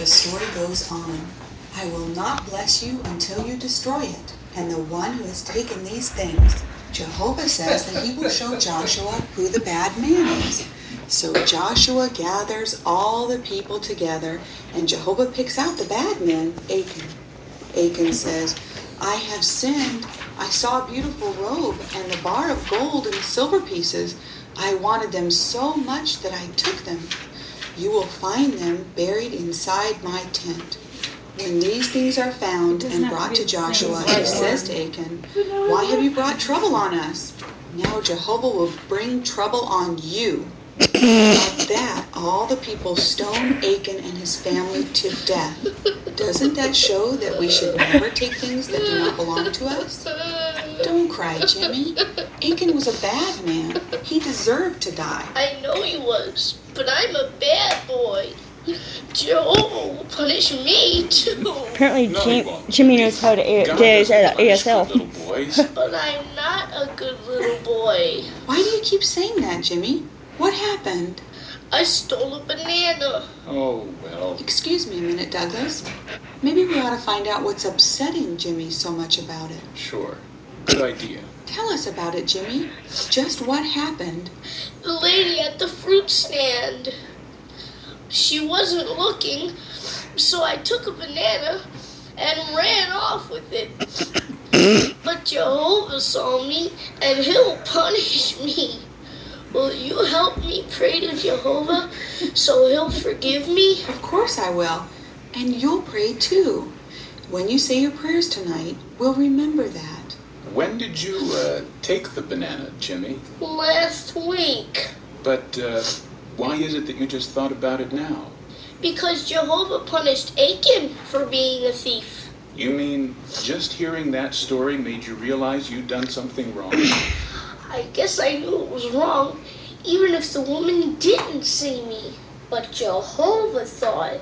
the story goes on. I will not bless you until you destroy it, and the one who has taken these things. Jehovah says that he will show Joshua who the bad man is. So Joshua gathers all the people together, and Jehovah picks out the bad man, Achan. Achan says, I have sinned. I saw a beautiful robe and the bar of gold and silver pieces. I wanted them so much that I took them. You will find them buried inside my tent. When these things are found and brought to Joshua, he says to Achan, why have you brought trouble on us? Now Jehovah will bring trouble on you. At that, all the people stone Achan and his family to death. Doesn't that show that we should never take things that do not belong to us? Don't cry, Jimmy. Achan was a bad man. He deserved to die. I know he was, but I'm a bad boy. Jehovah will punish me too. Apparently, Jimmy knows how to do ASL. Little boys. But I'm not a good little boy. Why do you keep saying that, Jimmy? What happened? I stole a banana. Oh, well. Excuse me a minute, Douglas. Maybe we ought to find out what's upsetting Jimmy so much about it. Sure. Good idea. Tell us about it, Jimmy. Just what happened? The lady at the fruit stand. She wasn't looking, so I took a banana and ran off with it. But Jehovah saw me, and he'll punish me. Will you help me pray to Jehovah so he'll forgive me? Of course I will. And you'll pray too. When you say your prayers tonight, we'll remember that. When did you take the banana, Jimmy? Last week. But why is it that you just thought about it now? Because Jehovah punished Achan for being a thief. You mean just hearing that story made you realize you'd done something wrong? I guess I knew it was wrong, even if the woman didn't see me. But Jehovah saw it,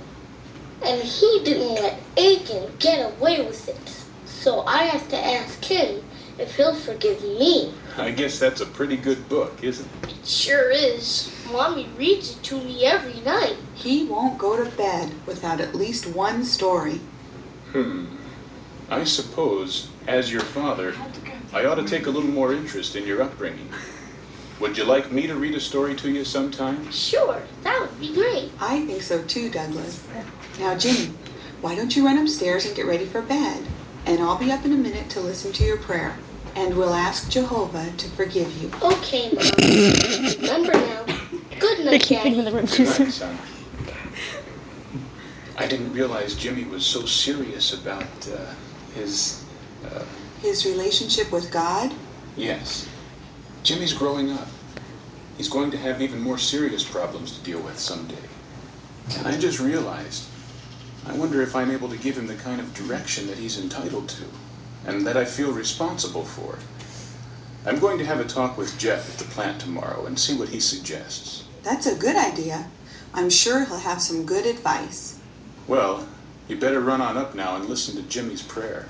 and he didn't let Achan get away with it. So I have to ask him if he'll forgive me. I guess that's a pretty good book, isn't it? It sure is. Mommy reads it to me every night. He won't go to bed without at least one story. I suppose, as your father, I ought to take a little more interest in your upbringing. Would you like me to read a story to you sometime? Sure, that would be great. I think so too, Douglas. Now, Jimmy, why don't you run upstairs and get ready for bed? And I'll be up in a minute to listen to your prayer. And we'll ask Jehovah to forgive you. Okay, Mom. Remember now. Good night, Daddy. In the room. Good night, son. I didn't realize Jimmy was so serious about his relationship with God? Yes. Jimmy's growing up. He's going to have even more serious problems to deal with someday. And I just realized, I wonder if I'm able to give him the kind of direction that he's entitled to, and that I feel responsible for. I'm going to have a talk with Jeff at the plant tomorrow and see what he suggests. That's a good idea. I'm sure he'll have some good advice. Well, you better run on up now and listen to Jimmy's prayer.